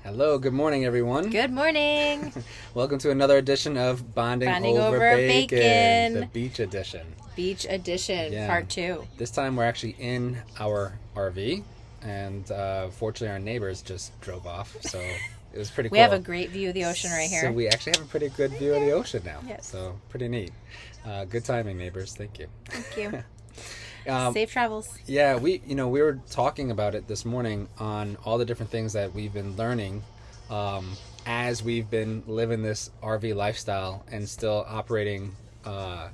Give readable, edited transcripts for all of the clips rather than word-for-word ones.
Hello, good morning, everyone. Good morning. Welcome to another edition of Bonding Over Bacon, the Beach Edition. Beach Edition, Part 2. This time we're actually in our RV, and fortunately our neighbors just drove off, so it was pretty cool. We have a great view of the ocean right here. So we actually have a pretty good view of the ocean now. Yes. So pretty neat. Good timing, neighbors. Thank you. Thank you. Safe travels. Yeah, we were talking about it this morning on all the different things that we've been learning as we've been living this RV lifestyle and still operating, our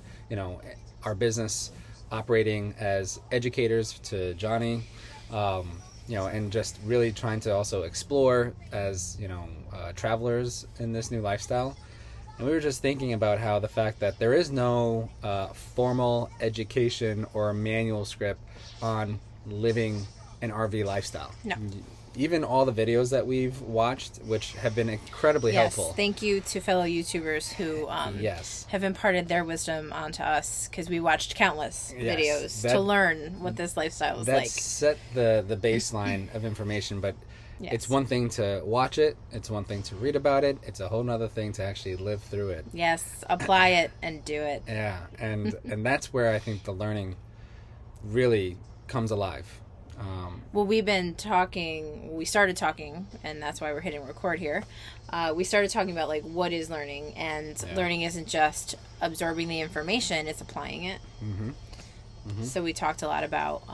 business, operating as educators to Johnny, and just really trying to also explore as, travelers in this new lifestyle. And we were just thinking about how the fact that there is no formal education or manual script on living an RV lifestyle. No. Even all the videos that we've watched, which have been incredibly helpful. Thank you to fellow YouTubers who have imparted their wisdom onto us, because we watched countless videos to learn what this lifestyle is like. That set the baseline of information, but it's one thing to watch it, it's one thing to read about it, it's a whole nother thing to actually live through it. Yes, apply it and do it. Yeah, and that's where I think the learning really comes alive. Well, we started talking, and that's why we're hitting record here. We started talking about, what is learning, and learning isn't just absorbing the information, it's applying it. Mm-hmm. Mm-hmm. So we talked a lot about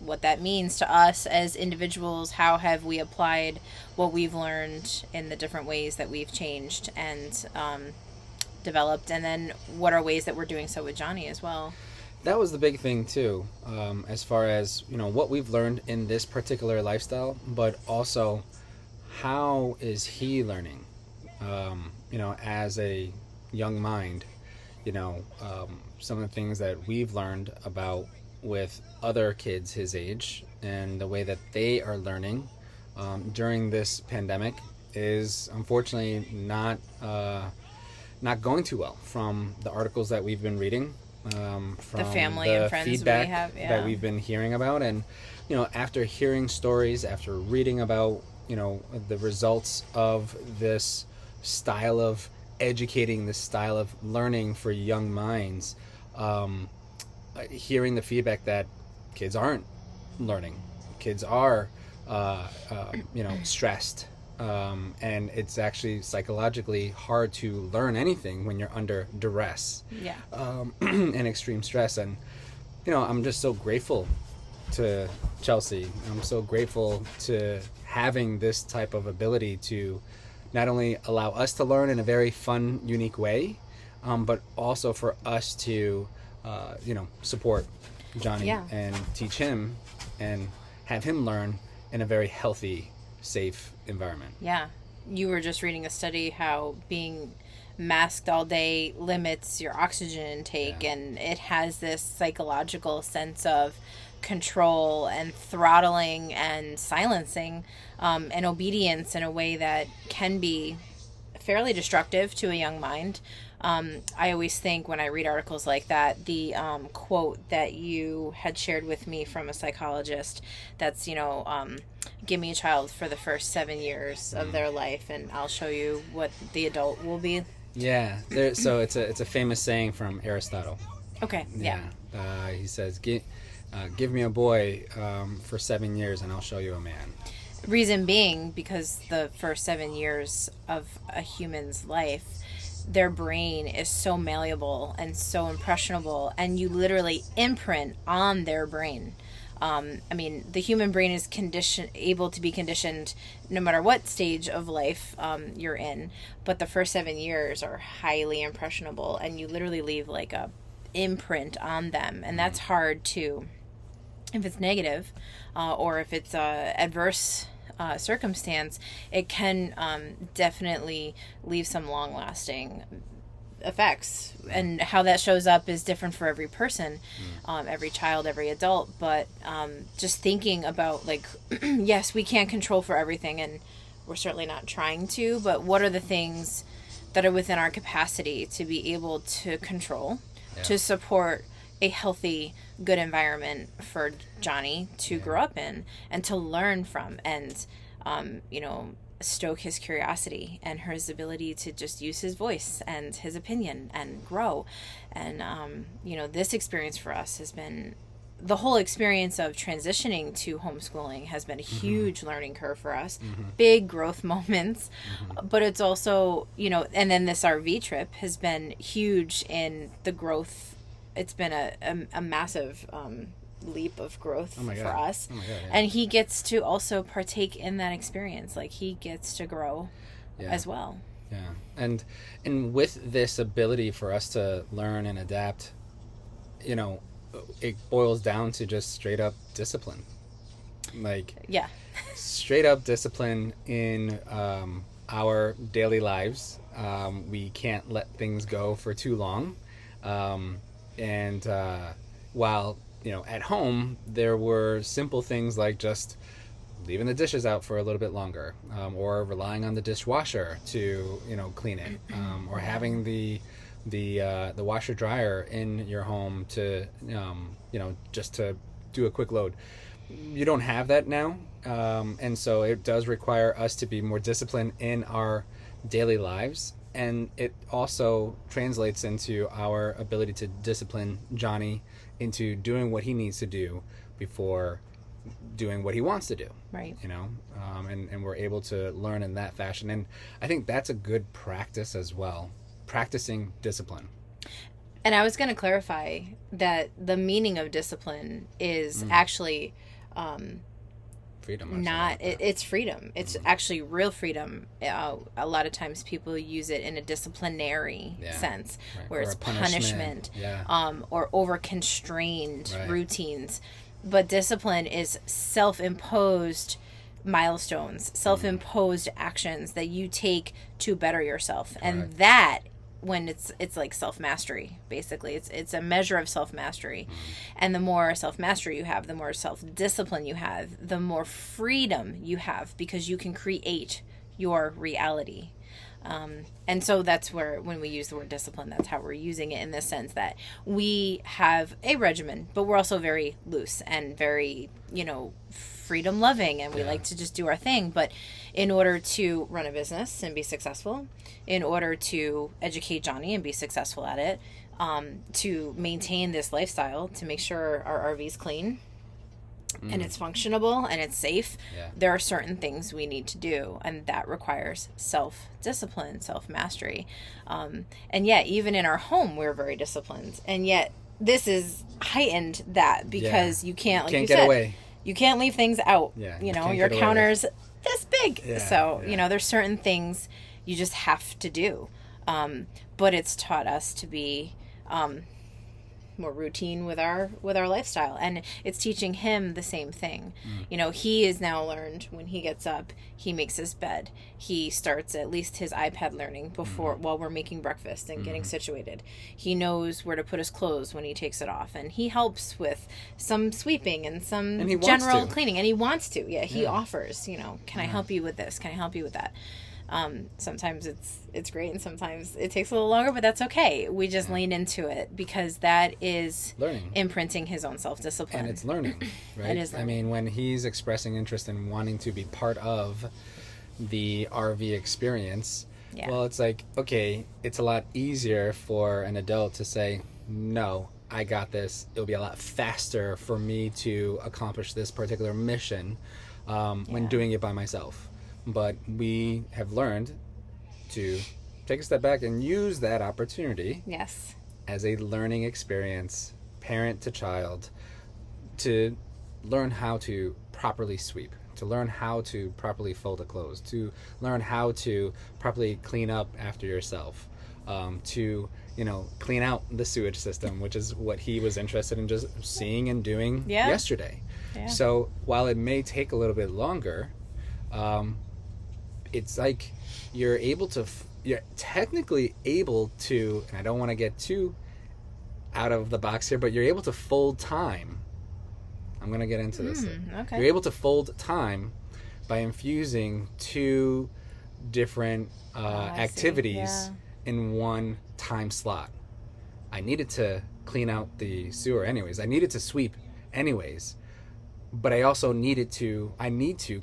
what that means to us as individuals. How have we applied what we've learned in the different ways that we've changed and developed, and then what are ways that we're doing so with Johnny as well. That was the big thing too, as far as what we've learned in this particular lifestyle, but also how is he learning, as a young mind, some of the things that we've learned about with other kids his age and the way that they are learning during this pandemic is unfortunately not going too well from the articles that we've been reading, from the family and friends feedback we have, that we've been hearing about. And after hearing stories, after reading about the results of this style of educating, this style of learning for young minds, hearing the feedback that kids aren't learning, kids are stressed, and it's actually psychologically hard to learn anything when you're under duress and extreme stress. And I'm just so grateful to Chelsea. I'm so grateful to having this type of ability to not only allow us to learn in a very fun, unique way, but also for us to support Johnny and teach him and have him learn in a very healthy, safe environment. Yeah. You were just reading a study how being masked all day limits your oxygen intake, and it has this psychological sense of control and throttling and silencing and obedience in a way that can be fairly destructive to a young mind. I always think when I read articles like that, the quote that you had shared with me from a psychologist, that's, give me a child for the first 7 years of their life, and I'll show you what the adult will be. Yeah. So it's a famous saying from Aristotle. Okay. Yeah. He says, give me a boy for 7 years, and I'll show you a man. Reason being, because the first 7 years of a human's life, their brain is so malleable and so impressionable, and you literally imprint on their brain. The human brain is able to be conditioned no matter what stage of life you're in, but the first 7 years are highly impressionable, and you literally leave like a imprint on them, and that's hard to, if it's negative or if it's adverse circumstance, it can definitely leave some long-lasting effects, and how that shows up is different for every person, every child, every adult. But just thinking about yes, we can't control for everything, and we're certainly not trying to, but what are the things that are within our capacity to be able to control, to support a healthy, good environment for Johnny to grow up in and to learn from. And you know, stoke his curiosity and his ability to just use his voice and his opinion and grow. And, you know, this experience for us has been, the whole experience of transitioning to homeschooling has been a huge learning curve for us, big growth moments, but it's also, you know, and then this RV trip has been huge in the growth. It's been a massive leap of growth for us. Oh my God, yeah. And he gets to also partake in that experience. Like, he gets to grow as well. Yeah. And with this ability for us to learn and adapt, you know, it boils down to just straight up discipline. Like, straight up discipline in our daily lives. We can't let things go for too long. And while, you know, at home, there were simple things like just leaving the dishes out for a little bit longer, or relying on the dishwasher to, you know, clean it, or having the washer dryer in your home to, you know, just to do a quick load. You don't have that now, and so it does require us to be more disciplined in our daily lives, and it also translates into our ability to discipline Johnny into doing what he needs to do before doing what he wants to do. Right. You know, and we're able to learn in that fashion, and I think that's a good practice as well. Practicing discipline. And I was going to clarify that the meaning of discipline is actually freedom. It's freedom. It's actually real freedom. A lot of times people use it in a disciplinary sense, where or it's a punishment. Or over constrained routines. But discipline is self-imposed milestones, self-imposed actions that you take to better yourself. Correct. And that, when it's like self-mastery, basically. It's a measure of self-mastery. And the more self-mastery you have, the more self-discipline you have, the more freedom you have, because you can create your reality. And so that's where, when we use the word discipline, that's how we're using it, in the sense that we have a regimen, but we're also very loose and very, you know, freedom loving, and we like to just do our thing. But in order to run a business and be successful, in order to educate Johnny and be successful at it, to maintain this lifestyle, to make sure our RV's clean and it's functionable and it's safe, there are certain things we need to do, and that requires self-discipline, self-mastery. And yet, even in our home, we're very disciplined, and yet this is heightened that, because you can't, like you get said, away. You can't leave things out. You know, your counter's this big. You know, there's certain things you just have to do. But it's taught us to be more routine with our lifestyle, and it's teaching him the same thing. You know, he has now learned, when he gets up, he makes his bed, he starts at least his iPad learning before, while we're making breakfast and getting situated. He knows where to put his clothes when he takes it off, and he helps with some sweeping and some general cleaning, and he wants to. He offers, you know, can I help you with this, can I help you with that? Sometimes it's great, and sometimes it takes a little longer, but that's okay. We just lean into it, because that is learning, imprinting his own self-discipline. And it's learning, right? It is learning. I mean, when he's expressing interest in wanting to be part of the RV experience, well, it's like, okay, it's a lot easier for an adult to say, no, I got this. It'll be a lot faster for me to accomplish this particular mission when doing it by myself. But we have learned to take a step back and use that opportunity as a learning experience, parent to child, to learn how to properly sweep, to learn how to properly fold a clothes, to learn how to properly clean up after yourself, to, you know, clean out the sewage system, which is what he was interested in just seeing and doing yesterday. So while it may take a little bit longer, it's like you're technically able to, and I don't want to get too out of the box here, but you're able to fold time. I'm going to get into this. Okay. You're able to fold time by infusing two different activities in one time slot. I needed to clean out the sewer anyways. I needed to sweep anyways. but I also need to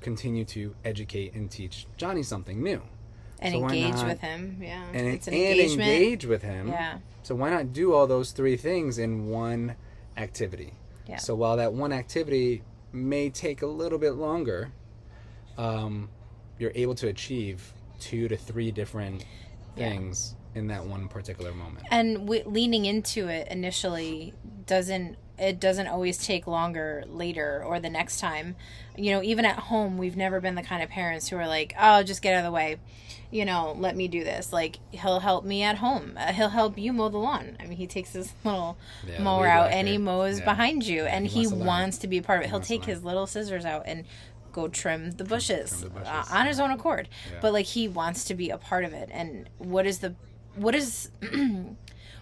continue to educate and teach Johnny something new. And so engage with him, yeah. And it's an engagement. engagement. Engage with him. Yeah. So why not do all those three things in one activity? Yeah. So while that one activity may take a little bit longer, you're able to achieve 2 to 3 different things in that one particular moment. And leaning into it initially doesn't always take longer later or the next time. You know, even at home, we've never been the kind of parents who are like, oh, just get out of the way. You know, let me do this. Like, he'll help me at home. He'll help you mow the lawn. I mean, he takes his little mower out and he mows behind you. And he wants to be a part of it. He'll take his little scissors out and go trim the bushes, on his own accord. Yeah. But, like, he wants to be a part of it. And what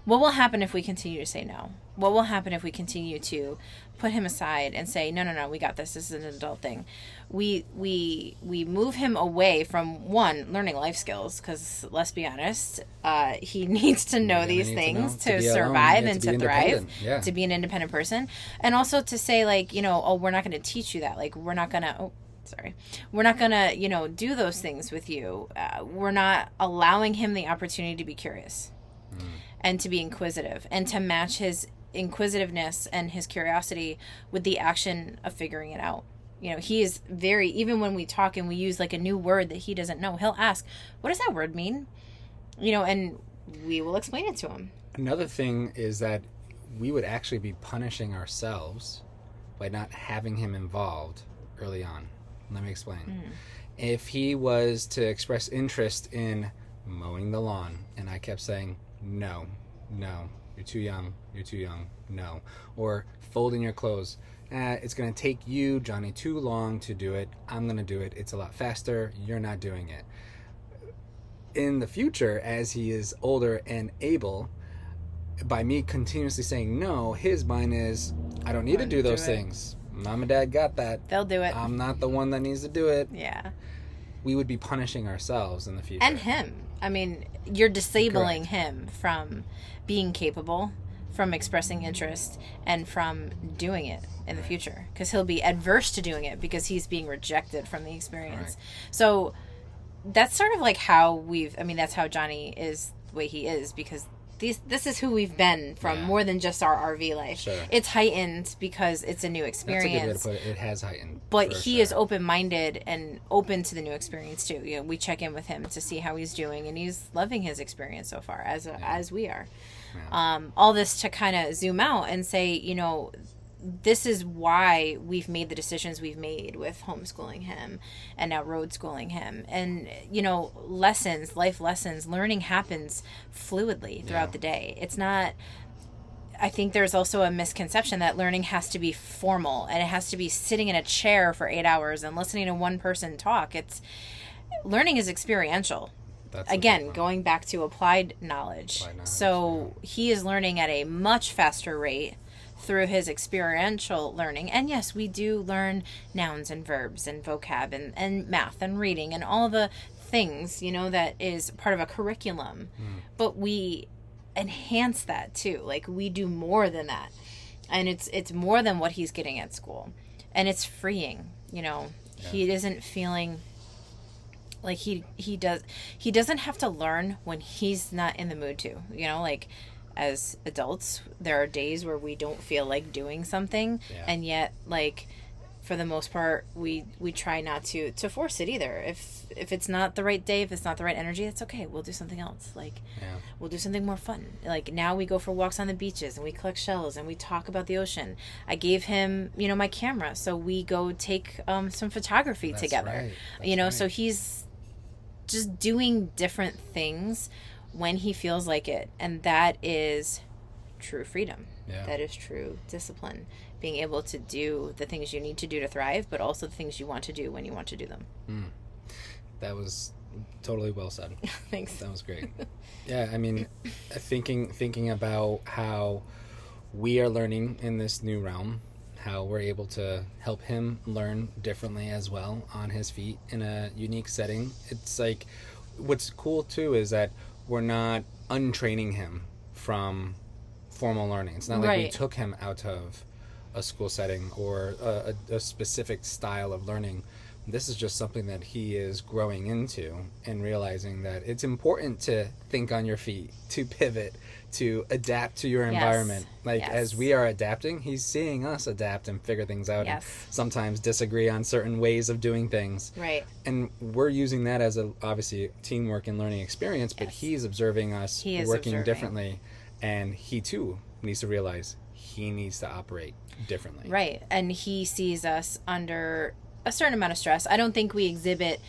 will happen if we continue to say no? What will happen if we continue to put him aside and say, no, we got this. This is an adult thing. We move him away from, one, learning life skills, because let's be honest, he needs to know these things to survive and to thrive, to be an independent person. And also to say, like, you know, oh, we're not going to teach you that. Like, we're not going to, you know, do those things with you. We're not allowing him the opportunity to be curious and to be inquisitive and to match his inquisitiveness and his curiosity with the action of figuring it out. You know, he is even when we talk and we use like a new word that he doesn't know, he'll ask, what does that word mean? You know, and we will explain it to him. Another thing is that we would actually be punishing ourselves by not having him involved early on. Let me explain. If he was to express interest in mowing the lawn and I kept saying, no, you're too young, no. Or folding your clothes, it's going to take you, Johnny, too long to do it. I'm going to do it. It's a lot faster. You're not doing it. In the future, as he is older and able, by me continuously saying no, his mind is, I don't need to do those things. Mom and Dad got that. They'll do it. I'm not the one that needs to do it. Yeah. We would be punishing ourselves in the future. And him. I mean, you're disabling him from being capable, from expressing interest, and from doing it in the future. Because he'll be adverse to doing it because he's being rejected from the experience. Right. So that's sort of like how that's how Johnny is the way he is, because this is who we've been from more than just our RV life. Sure. It's heightened because it's a new experience. That's a good way to put it. It has heightened. But he is open-minded and open to the new experience too. You know, we check in with him to see how he's doing, and he's loving his experience so far, as we are. Yeah. All this to kind of zoom out and say, you know, this is why we've made the decisions we've made with homeschooling him and now road schooling him. And, you know, life lessons, learning happens fluidly throughout the day. It's not, I think there's also a misconception that learning has to be formal and it has to be sitting in a chair for 8 hours and listening to one person talk. Learning is experiential. That's again, going back to applied knowledge. So he is learning at a much faster rate through his experiential learning. And yes, we do learn nouns and verbs and vocab and math and reading and all the things, you know, that is part of a curriculum. But we enhance that too. Like, we do more than that. And it's more than what he's getting at school. And it's freeing, you know. He isn't feeling like he doesn't have to learn when he's not in the mood to, you know, like, as adults, there are days where we don't feel like doing something, and yet, like, for the most part, we try not to force it either. If it's not the right day, if it's not the right energy, it's okay. We'll do something else. Like, we'll do something more fun. Like, now we go for walks on the beaches, and we collect shells, and we talk about the ocean. I gave him, you know, my camera, so we go take some photography together. You know, so he's just doing different things when he feels like it, and that is true freedom. That is true discipline, being able to do the things you need to do to thrive, but also the things you want to do when you want to do them. That was totally well said. Thanks. That was great. I mean, thinking about how we are learning in this new realm, how we're able to help him learn differently as well on his feet in a unique setting. It's like, what's cool too is that we're not untraining him from formal learning. It's not like we took him out of a school setting or a specific style of learning. This is just something that he is growing into and realizing that it's important to think on your feet, to pivot, to adapt to your environment. Like as we are adapting, he's seeing us adapt and figure things out, and sometimes disagree on certain ways of doing things. Right. And we're using that as obviously teamwork and learning experience, but he's observing us working differently, and he too needs to realize he needs to operate differently. Right. And he sees us under a certain amount of stress. I don't think we exhibit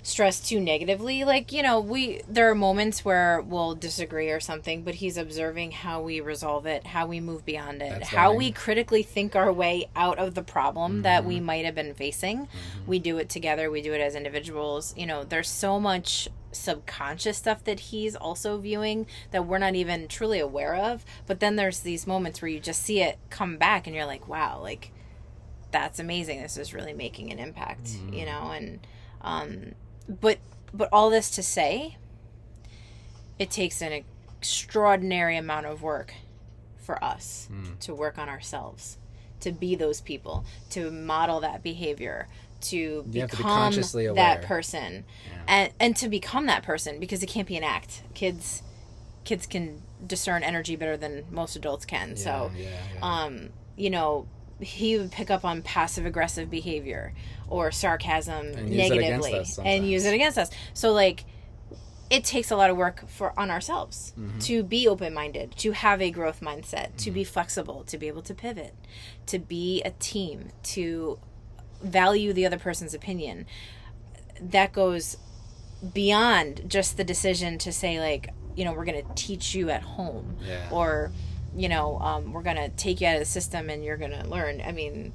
stress too negatively. Like, you know, there are moments where we'll disagree or something, but he's observing how we resolve it, how we move beyond it, how we critically think our way out of the problem that we might have been facing. We do it together. We do it as individuals. You know, there's so much subconscious stuff that he's also viewing that we're not even truly aware of. But then there's these moments where you just see it come back and you're like, wow, like, that's amazing. This is really making an impact, you know, and, but all this to say, it takes an extraordinary amount of work for us to work on ourselves, to be those people, to model that behavior, to become that person, and to become that person, because it can't be an act. Kids can discern energy better than most adults can. You know, he would pick up on passive aggressive behavior or sarcasm and negatively and use it against us. So like, it takes a lot of work on ourselves to be open-minded, to have a growth mindset, to be flexible, to be able to pivot, to be a team, to value the other person's opinion. That goes beyond just the decision to say, like, you know, we're going to teach you at home, or, you know, we're going to take you out of the system and you're going to learn. I mean,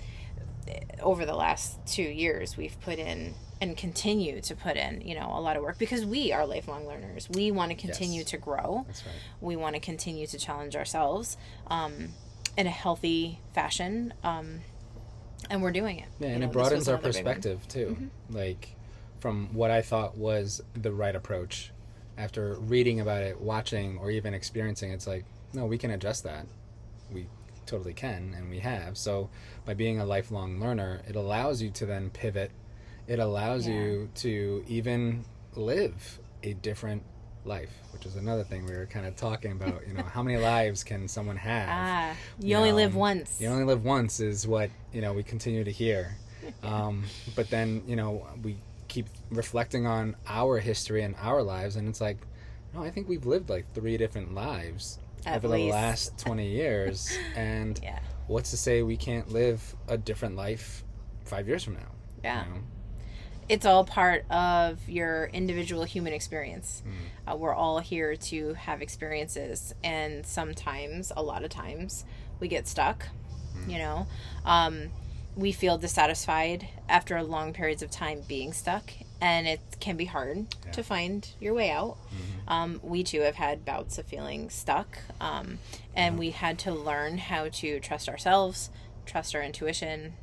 over the last 2 years, we've put in and continue to put in, you know, a lot of work, because we are lifelong learners. We want to continue to grow. That's right. We want to continue to challenge ourselves in a healthy fashion. And we're doing it. Yeah, and it broadens our perspective too. Like, from what I thought was the right approach, after reading about it, watching, or even experiencing, it's like, no, we can adjust that. We totally can, and we have. So by being a lifelong learner, it allows you to then pivot. It allows you to even live a different life, which is another thing we were kind of talking about. You know, how many lives can someone have? You only live once. You only live once is what, you know, we continue to hear. But then, you know, we keep reflecting on our history and our lives, and it's like, no, I think we've lived like 3 different lives over the last 20 years. And what's to say we can't live a different life 5 years from now? Yeah. You know? It's all part of your individual human experience. We're all here to have experiences, and sometimes, a lot of times, we get stuck, you know. We feel dissatisfied after long periods of time being stuck, and it can be hard to find your way out. We too have had bouts of feeling stuck, and we had to learn how to trust ourselves, trust our intuition,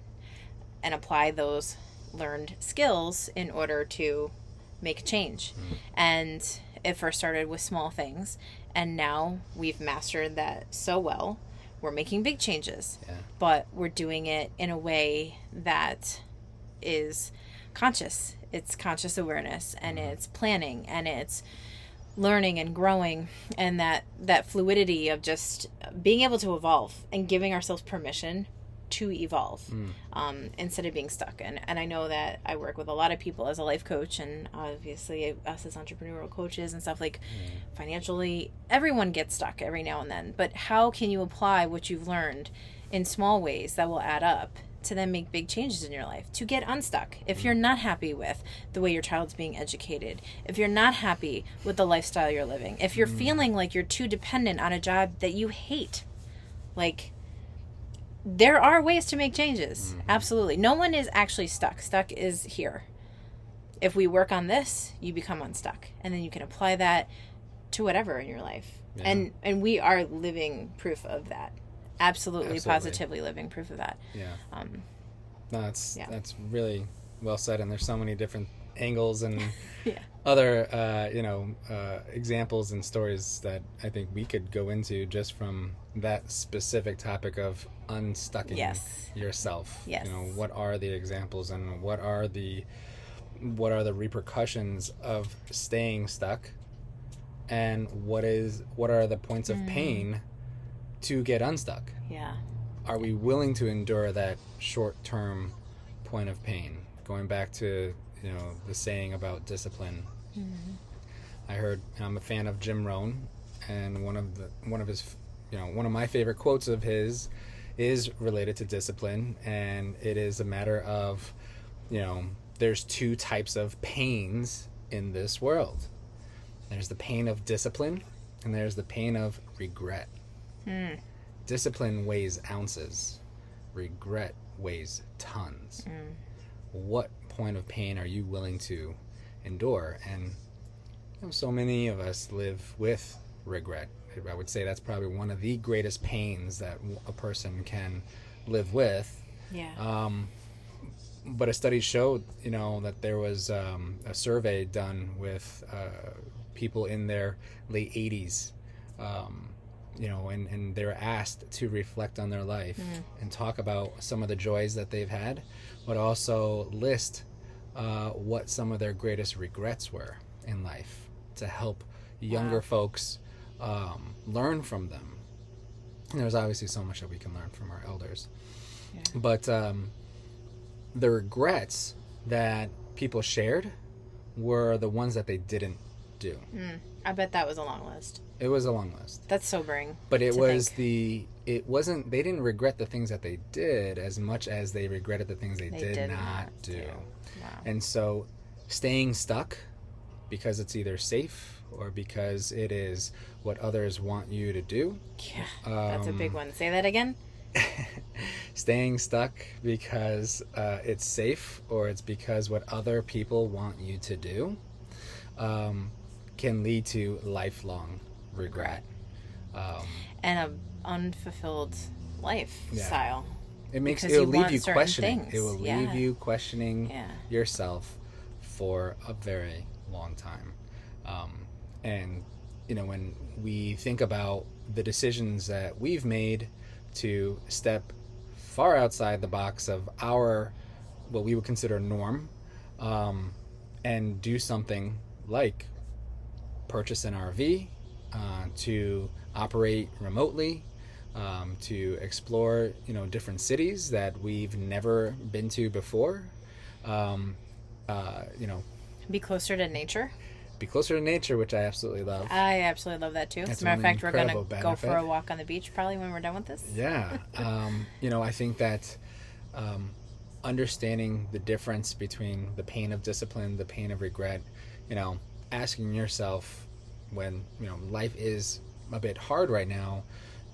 and apply those learned skills in order to make a change. And it first started with small things, and now we've mastered that so well. We're making big changes, but we're doing it in a way that is conscious. It's conscious awareness, and it's planning, and it's learning and growing, and that fluidity of just being able to evolve and giving ourselves permission to evolve, instead of being stuck. And I know that I work with a lot of people as a life coach, and obviously us as entrepreneurial coaches and stuff, like financially, everyone gets stuck every now and then. But how can you apply what you've learned in small ways that will add up to then make big changes in your life, to get unstuck? If you're not happy with the way your child's being educated, if you're not happy with the lifestyle you're living, if you're feeling like you're too dependent on a job that you hate, like, there are ways to make changes. Absolutely. No one is actually stuck. Stuck is here. If we work on this, you become unstuck. And then you can apply that to whatever in your life. And we are living proof of that. Absolutely. Positively living proof of that. No, that's really well said. And there's so many different angles and Yeah. other examples and stories that I think we could go into just from that specific topic of unstucking Yes. yourself. Yes. What are the examples and what are the repercussions of staying stuck, and what are the points of pain to get unstuck? Yeah. Are we willing to endure that short-term point of pain? Going back to the saying about discipline. I heard, I'm a fan of Jim Rohn, and one of his one of my favorite quotes of his is related to discipline, and it is a matter of there's two types of pains in this world. There's the pain of discipline, and there's the pain of regret. Discipline weighs ounces. Regret weighs tons. What point of pain are you willing to endure? And so many of us live with regret. I would say that's probably one of the greatest pains that a person can live with. Yeah. But a study showed, that there was a survey done with people in their late 80s, and they were asked to reflect on their life and talk about some of the joys that they've had, but also list what some of their greatest regrets were in life to help younger folks learn from them. And there's obviously so much that we can learn from our elders. Yeah. But the regrets that people shared were the ones that they didn't do. I bet that was a long list. It was a long list. That's sobering. But it wasn't, they didn't regret the things that they did as much as they regretted the things they did not do. Wow. And so staying stuck because it's either safe or because it is what others want you to do. Yeah, that's a big one. Say that again. Staying stuck because it's safe or it's because what other people want you to do can lead to lifelong regret. And an unfulfilled lifestyle. It'll leave you questioning. Things. It will leave you questioning yourself for a very long time. And when we think about the decisions that we've made to step far outside the box of our what we would consider norm, and do something like purchase an RV, to operate remotely, to explore different cities that we've never been to before, be closer to nature. Be closer to nature, which I absolutely love. I absolutely love that too. As a matter of fact, we're going to go for a walk on the beach probably when we're done with this. Yeah. I think that understanding the difference between the pain of discipline, the pain of regret, asking yourself when, life is a bit hard right now,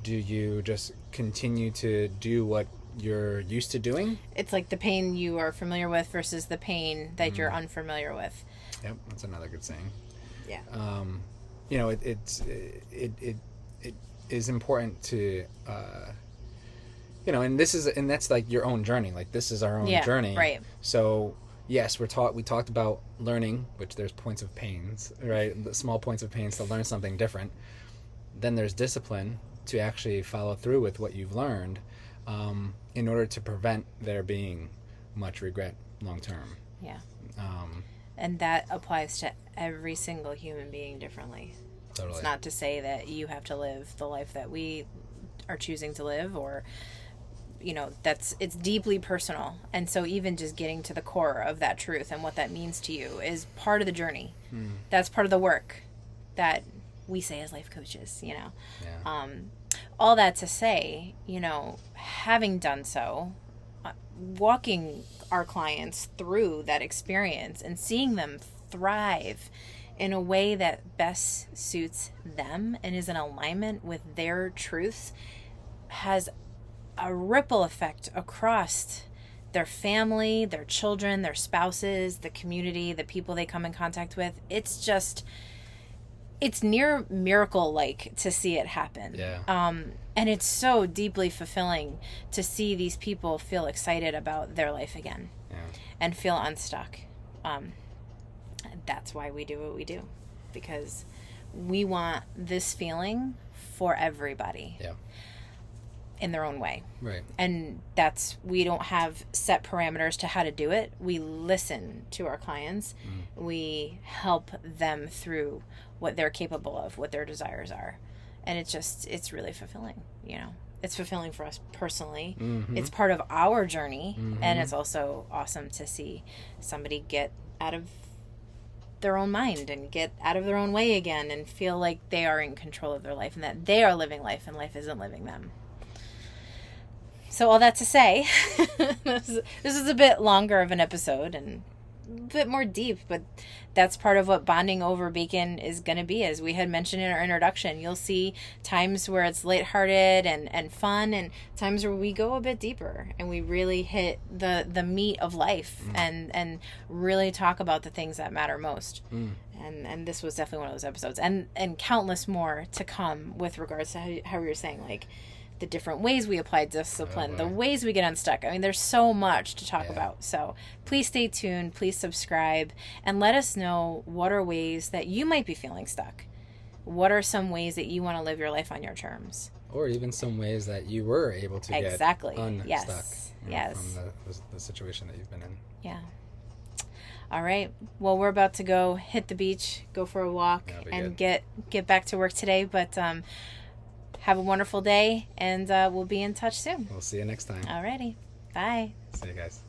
do you just continue to do what you're used to doing? It's like the pain you are familiar with versus the pain that you're unfamiliar with. Yep, that's another good saying. Yeah. It is important to, and that's like your own journey. Like this is our own journey. Right. So yes, we talked about learning, which there's points of pains, right? The small points of pains to learn something different. Then there's discipline to actually follow through with what you've learned, in order to prevent there being much regret long term. Yeah. And that applies to every single human being differently. Totally. It's not to say that you have to live the life that we are choosing to live, or it's deeply personal. And so even just getting to the core of that truth and what that means to you is part of the journey. That's part of the work that we say as life coaches, Yeah. All that to say, having done so, walking our clients through that experience and seeing them thrive in a way that best suits them and is in alignment with their truths has a ripple effect across their family, their children, their spouses, the community, the people they come in contact with. It's near miracle-like to see it happen. Yeah. And it's so deeply fulfilling to see these people feel excited about their life again, and feel unstuck. that's why we do what we do, because we want this feeling for everybody. Yeah. In their own way. Right. And we don't have set parameters to how to do it. We listen to our clients. We help them through what they're capable of, what their desires are. And it's really fulfilling, you know. It's fulfilling for us personally. It's part of our journey. And it's also awesome to see somebody get out of their own mind and get out of their own way again and feel like they are in control of their life and that they are living life and life isn't living them. So all that to say, this is a bit longer of an episode and a bit more deep, but that's part of what bonding over bacon is going to be. As we had mentioned in our introduction, you'll see times where it's lighthearted and fun, and times where we go a bit deeper and we really hit the meat of life and really talk about the things that matter most. And this was definitely one of those episodes, and countless more to come with regards to how we were saying, like, the different ways we apply discipline, the ways we get unstuck. I mean, there's so much to talk about. So please stay tuned, please subscribe, and let us know what are ways that you might be feeling stuck. What are some ways that you want to live your life on your terms? Or even some ways that you were able to get unstuck Yes. from the situation that you've been in. Yeah. All right. Well, we're about to go hit the beach, go for a walk, and get back to work today. But have a wonderful day, and we'll be in touch soon. We'll see you next time. Alrighty. Bye. See you guys.